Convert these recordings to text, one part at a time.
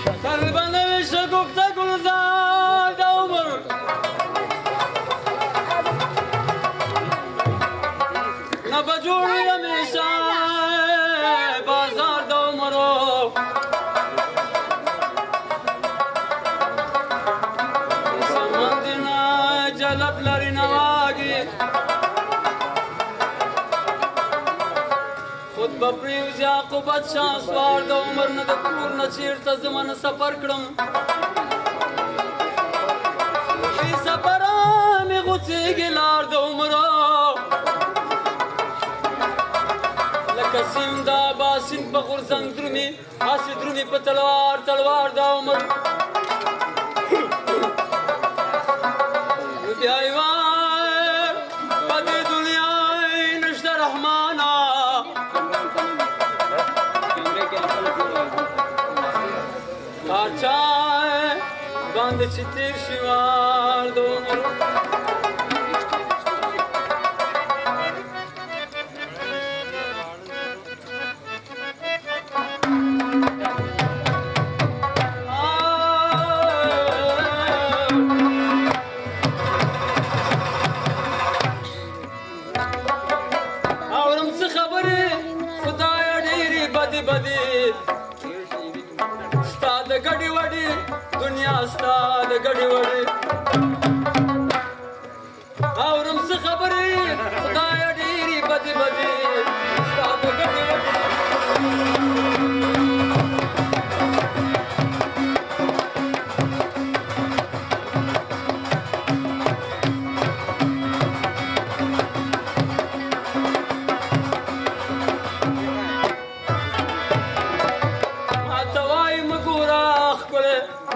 قلبنا شقوقته گلزار د عمر نه به جوړ همیشه بازار د عمرو سامان دې نه جلب لري نه واګي خود به پرېوځي عاقبت شاه سوار د عمر نه د کور نه چېرته زمانه سفر کړم بې سفره مې غوڅېږي لار د عمرو لکه سیند د ابا سیند په غورځنګ درومي هسې درومي په تلوار تلوار د عمر بیا یې وای په دې دنیا نشته رحمانه هر چا باندې چې تېر شي وار د عمر اورم څه خبرې خدایه ډېرې بدې بدې ستا د ګډې وډې دنیا ستا د ګډې وډې اورم څه خبرې خدایه ډېرې بدې بدې ستا د ګډې وډې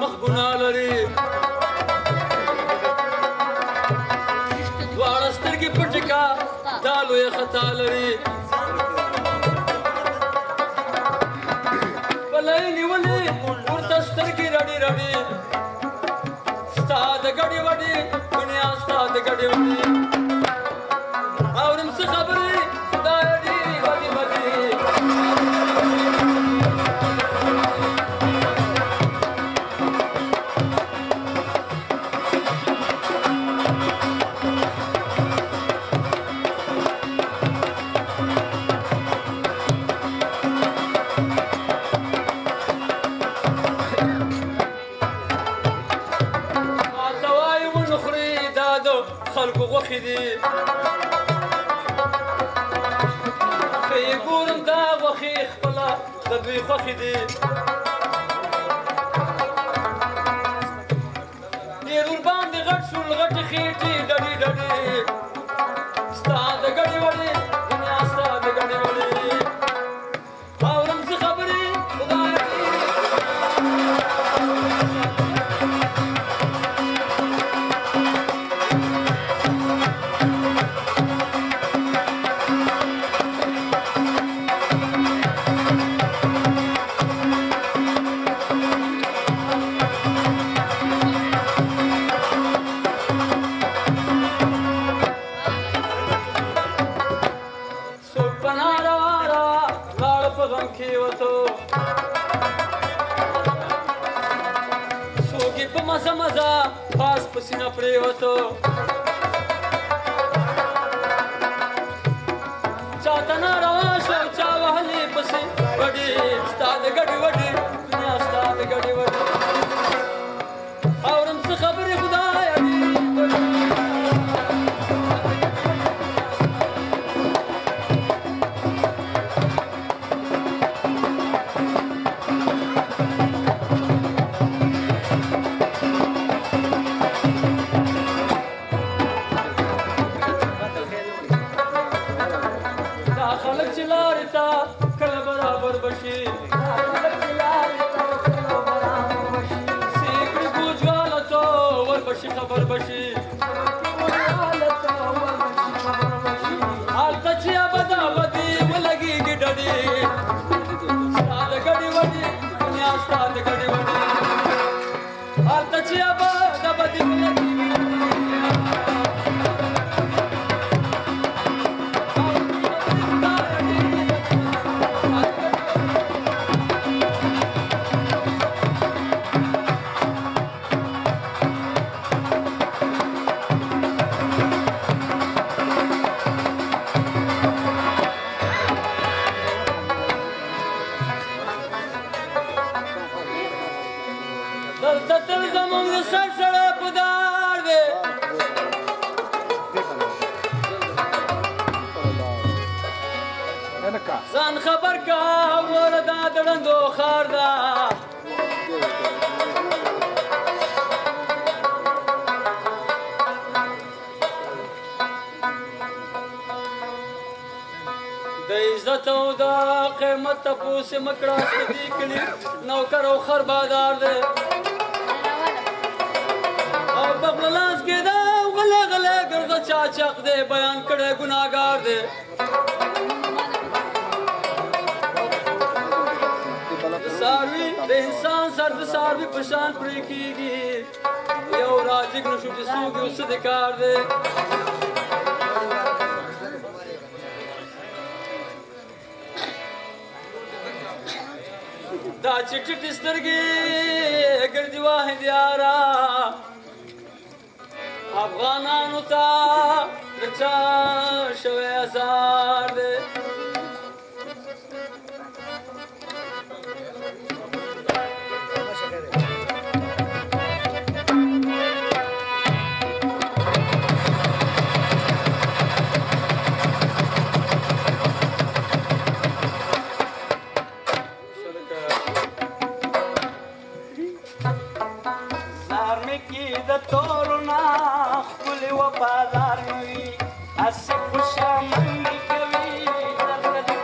مخ ګناه لري دواړه سترګې پټې کا دا لویه خطا لري بله یې نیولې ورته سترګې رډې رډې ستا د ګډې وډې دنیا ستا د ګډې وډې اورم څه خبرې خدایه ډېرې بدې بدې خلکو غوښې دي که یې ګورم دا غوښې خپله د دوی خوښې دي ډېر ورباندې غټ شول غټې خېټې ډډې ډډې ستا د ګډې وړې دنیا ستا د ګډې وړې اورم څه خبرې خدایه څوک په مزه مزه پاس په سینه پرېوتو چاته ناروا شو چا وهلې پسې وډې ستا د ګډې وډې دنیا ستا د ګډې وډې اورم څه خبرې خدایه خلک چې لارې ته کله برابر بشي سیکړې بوجواله تو وربشي خبر بشي هلته چې ابدا ابدي ولګېږي ډډې ستا د ګډې وډې دنیا ستا د ګډې وډې هلته چې ابدا ابدي ولګېږي دلته تل زموږ د سر سړی په دار دی ځان خبر کا وګوره دا د ړندو ښار ده د عزت او د قیمت تپوس یې مه کړه چې د دې کلي نوکر او خر بادار دی او بغل لاس کې ده او غلی غلی ګرځه چا چق دی بیان کړی ګناهګار دی ساروي د انسان سر د ساروي په شان پرې کېږي یو راجګ نه شو چې څوک یو څه د کار دی دا چې ټیټې سترګې ګرځي واحد یاره افغانانو ته د چا شوی ازار دی وفادار نوي اسې خوشا منډې کوي درته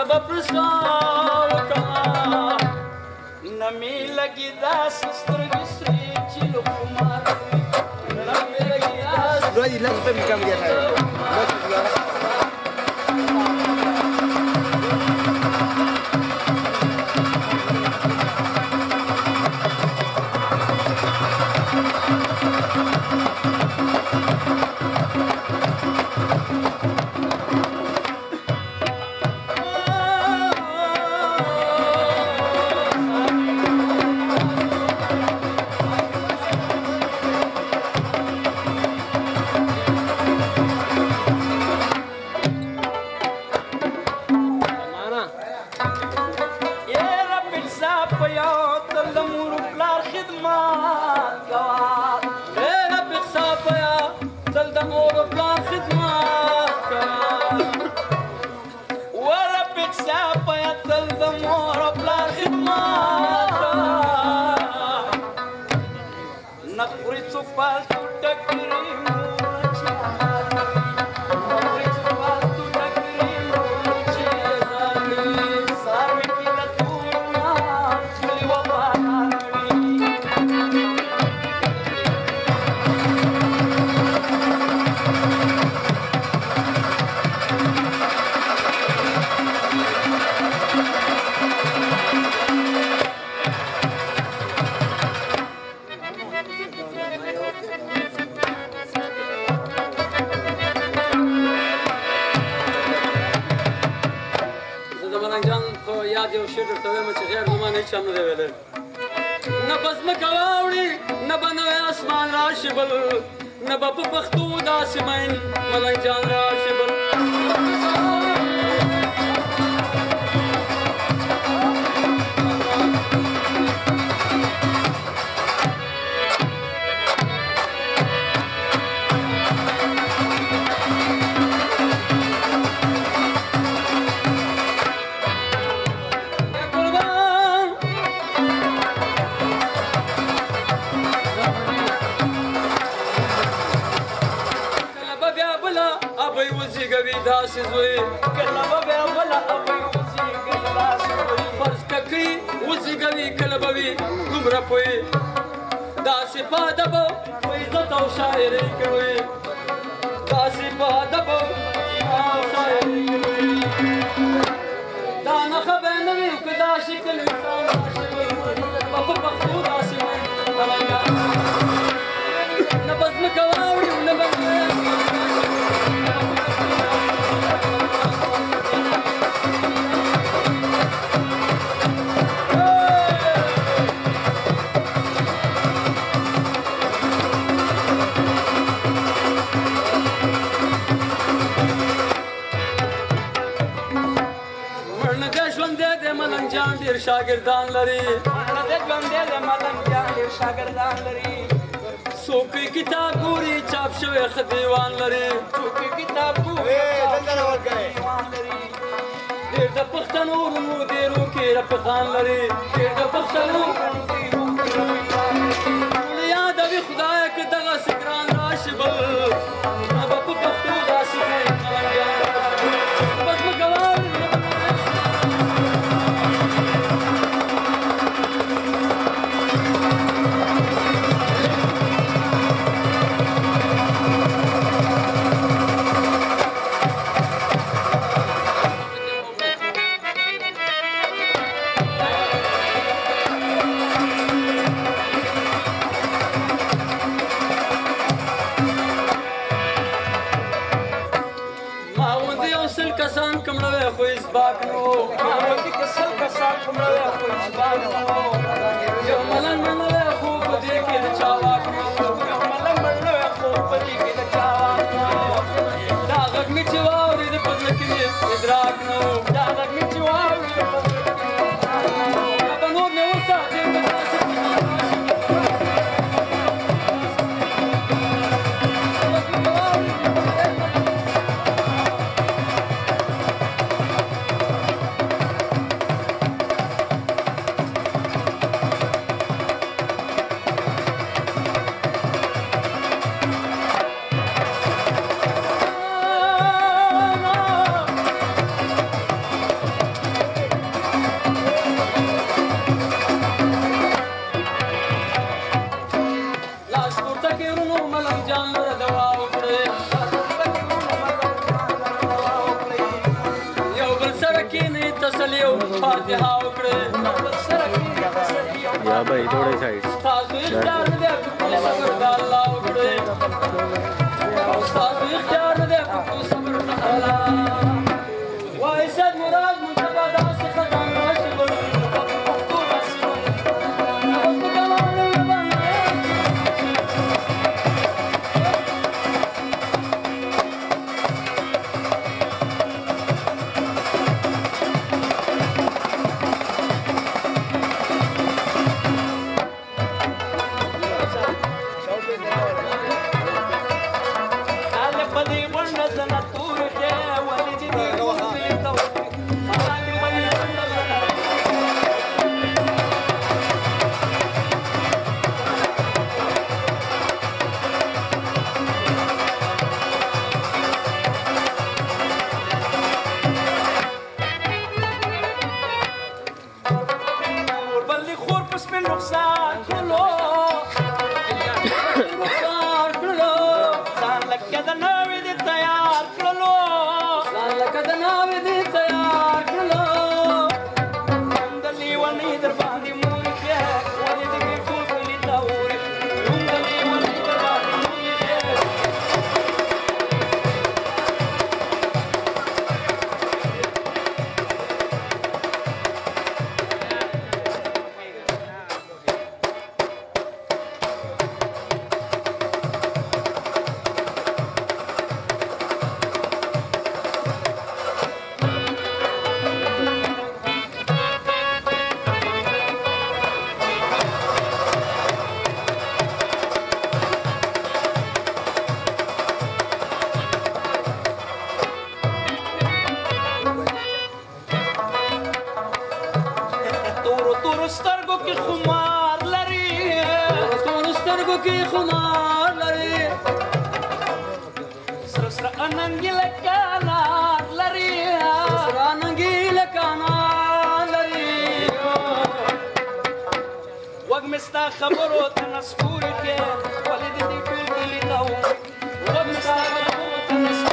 د پکار نمی لگی داس سترګې سرې چې لوکمار نمی لگی داس دوی لږ ته کم دی شي درته وایم چې غیر زما نه هېڅ چا نه دی ویلی نه به ځمکه واوړي نه به نوی اسمان راشي بل نه به په پښتو داسې مین ملنګ جان راشي بل داسې زوی کله به بیا بله ابۍ وزېږوي داسې زوی فرض که کړي وزېږوي کله به وي دومره پوهې داسې په ادب په عزت او شاعرۍ کوي داسې په ادب او شاعرۍ کوي دا نښه به یې نه وي که دا شکل انسان راشي به په پښتو داسې نه به ځمکه واوړي نه به ډېر شاګردان لري څوک کتاب ګوري چاپ شوی ښه دیوان لري ډېر د پښتنو رومو ډېرو کې رفیقان لري ډېر د پښتنو ټول یادوي خدایه که دغسې ګران راشي بل نه به په پښتو داسې بس مه کوه या भाई थोड़े साइड تور سترګو کې خمار لري تور سترګو کې خمار لري سره سره اننګي لکه انار لري سره اننګي لکه انار لري وږ مې ستا خبرو ته نسکور کې ولې د دې ټول کلي ته وږ مې ستا خبرو ته نسکور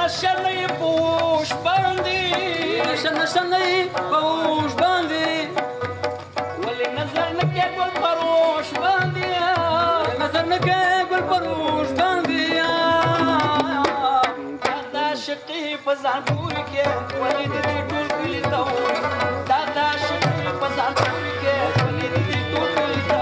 نشنې پوش باندې نشنې پوش باندې ولې نظر نه کې ګل پروش باندې نظر نه کې ګل پروش باندې دا شقي په ځان پورې کې ولې دې ټول کلی ته دا شقي په ځان پورې کې ولې دې ټول کلی ته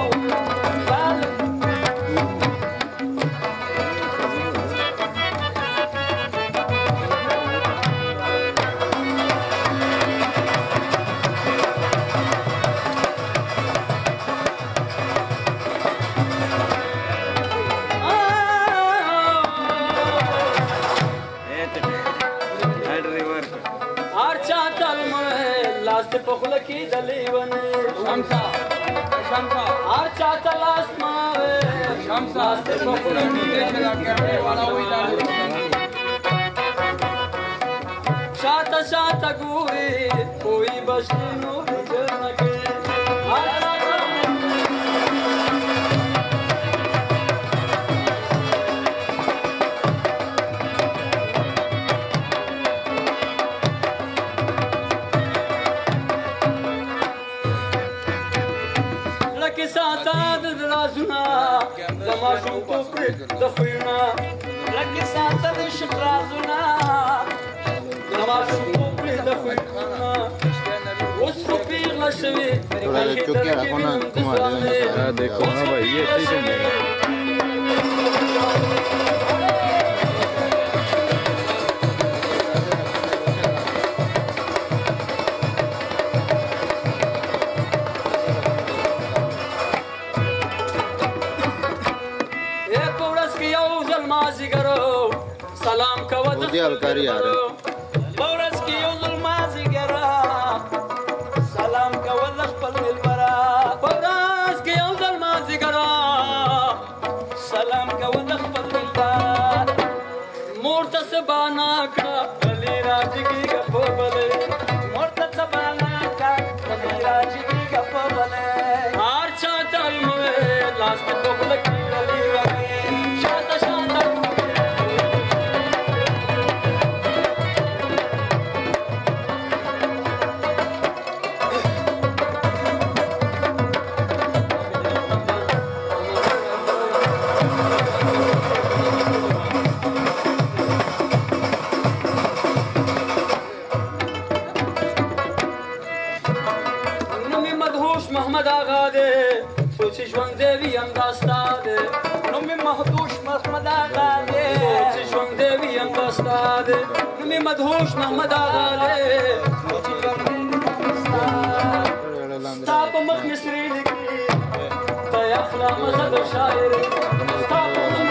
په خوله کې د لیونې شمسا هر چا ته لاس ماوې شمسا په خوله کې د لیونې والا وې شاته شاته ګوري کوئی بشي نو جنکه زماشو کوپړ د خوینا لکه ساته د شکرازونه زماشو کوپړ د خوینا اوس خو پیغله شوي थोड़ा चुके रखो ना तुम्हारे देखो ना भाई ये ठीक है سلام کوه د अलकारी आ रहा है بورس کې یو ځل مازیګرا سلام کوه د خپل ملبرا بورس کې یو ځل مازیګرا سلام کوه د خپل ملبرا مور ته سبانا کا بلی راجګي غپو بلې مور ته سبانا کا بلی راجګي غپو بلې هر چا تل مې لاس په خپل کې لري شاته شاته محمد آغا دے سوچ ژوند دې وي هم دا ستا دی نو مې مهدوش محمد آغا دے سوچ ژوند دې وي هم دا ستا دی نو مې مدهوش محمد آغا دے ستا په مخ مې سرې لیکي ته اخلا مزه د شاعر ستا په مخ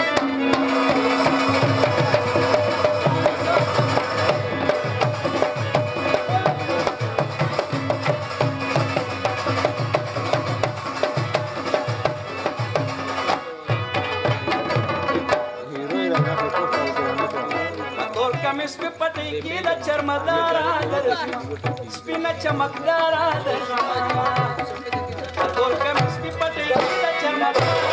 سپی پټی کې د چرمدارا سپینا چمکدارا ټول کم سپی پټی کې د چرمدارا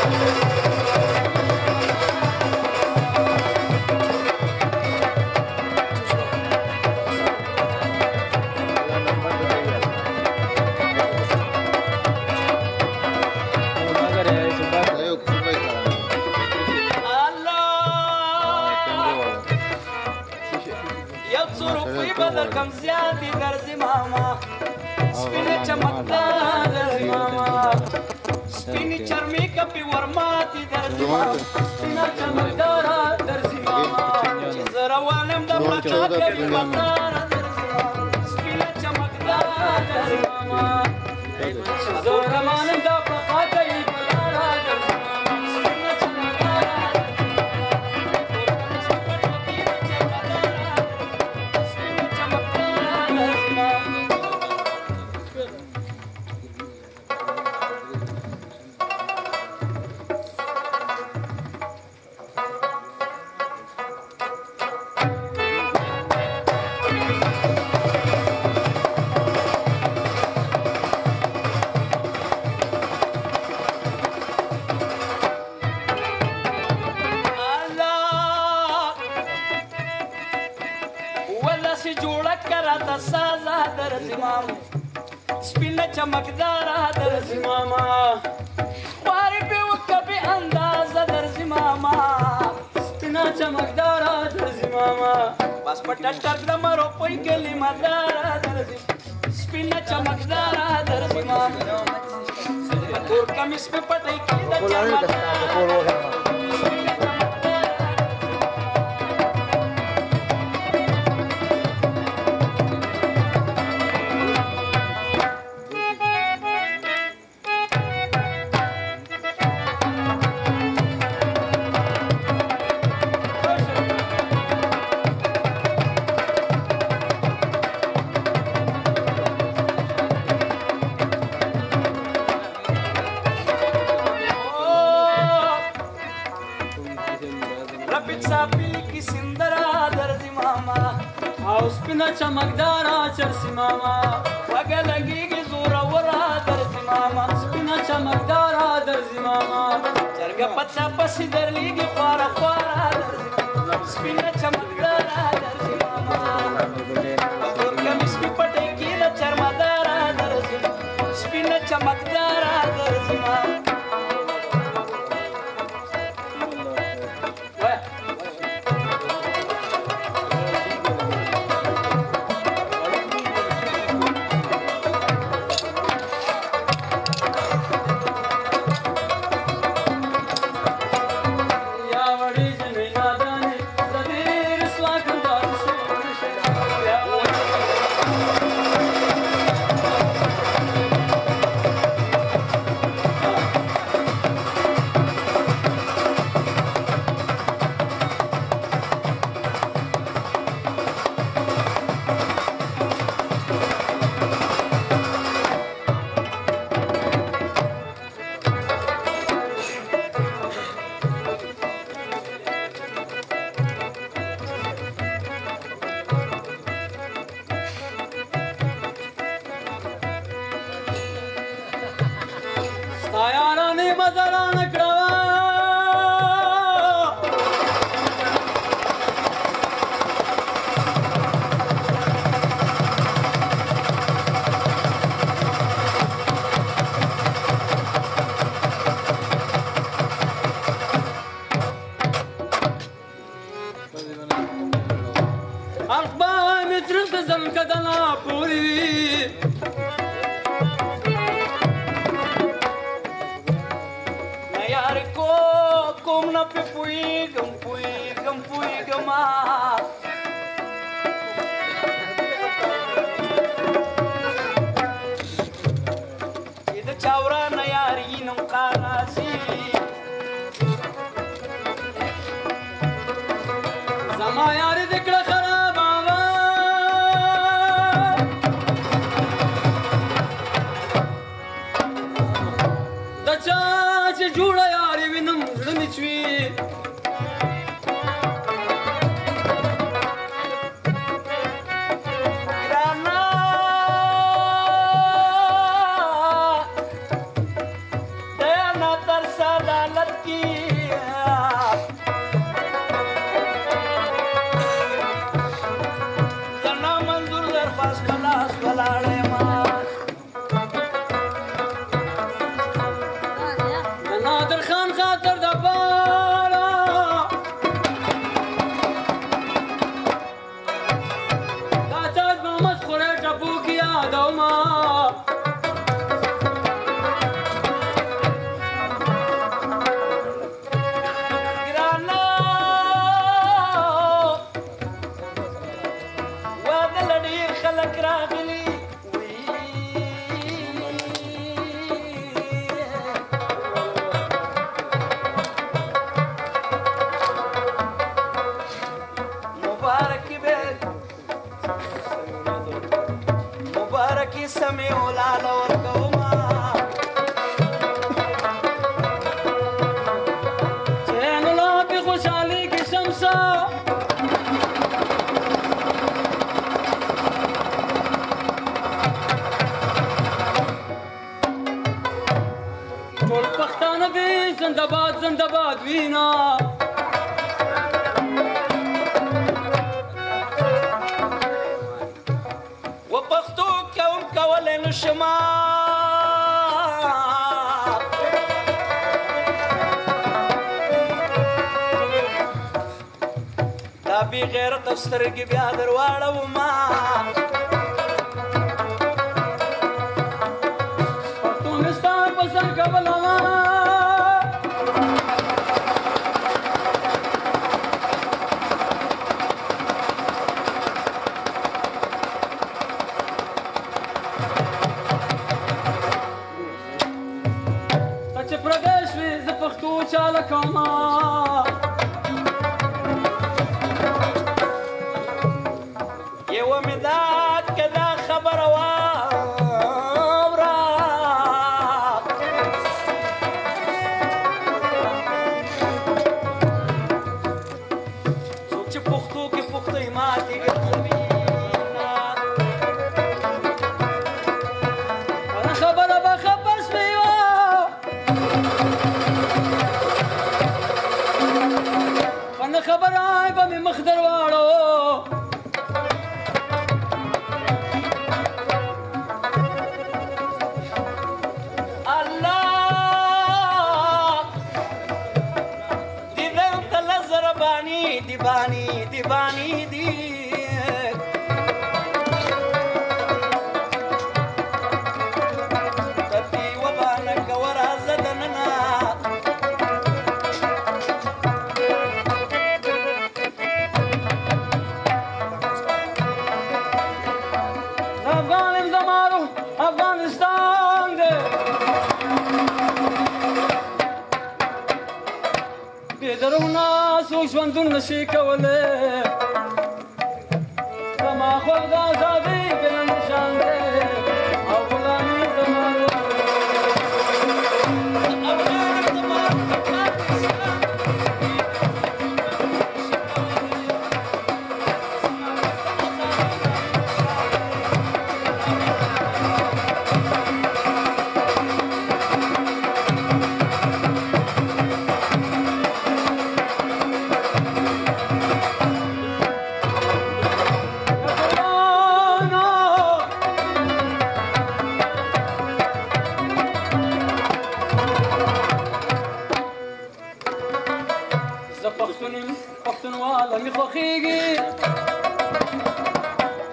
در کم زیادی درځي ماما سپینه چمکدار درځي ماما سپینې چرمې کپې ورماتې درځي ماما سپینه چمکداره درځي ماما چې زه روان یم د پاچا کوي مقداره درځي ماما سپینه چمکدار درځي ماما زه روان یم د پخوا کوي په لاره درځي ماما سپینه چمکداره سپینه چمکدار درځي ماما راته سازه درځي ماما سپینه چمکداره درځي ماما خوارې پې وکړه بې اندازه درځي ماما سپینه چمکداره درځي ماما بس په ټټک د مروپۍ کلمه داره درځي سپینه چمکداره درځي ماما په تور کمیس پې پټۍ کې د چمکداره او سپینه چمکداره چرسي ماما وږه لګېږي زوروره درځي ماما سپینه چمکداره درځي ماما چرګه پڅه پسې درلېږي خواره خواره درځي سپینه چمکداره درځي ماما په تور کمیس کې پټۍ کې د چرمداره درځي سپینه چمکداره درځي ماما یارانې مزران کړه اخبار متر زم کدنا پوری کوم نه پې پوهېږم پوهېږم پوهېږم چې د چا ورانه یار وینم قار راځي زما یار دې کړه خرابه د چا چې جوړه یاري وینم زړه مې چوي نادر خان خاطر د بالا دا تا ټپو کې یادومه ګرانه واده له ډېر خلک راغلي مبارکی سمې ولاله ورکومه چې نلا په خوشحالي کې شمسه ټول پښتانه دې زنده باد زنده باد وینا شما دا بی غیرت او سترګې بیا درواړومه پښتونستان په سر کوله چاله کومه یوه مې داد که دا خبره واوره څوک چې پښتو کې پښتۍ ماتې ګرځوي خبره به خبر شوې خبره به مې مخ درواړو الله دې دلته له زره باني دي باني دي باني دي تدي وبانه کوه راځه دننه افغانستان دې بې درونه څوک ژوندون نشي کولی زما خوښ د ازادۍ بې نشان دی او غلامي زما پښتونواله مې خوښېږي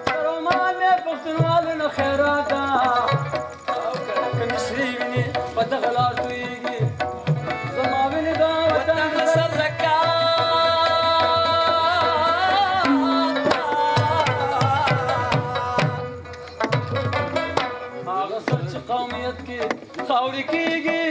سرومان مې پښتونواله نه خیرات ده که مې سرې وینې په دغه لار تویېږي زما وینې د وطن صدقه هغه سر چې قومیت کې خاورې کېږي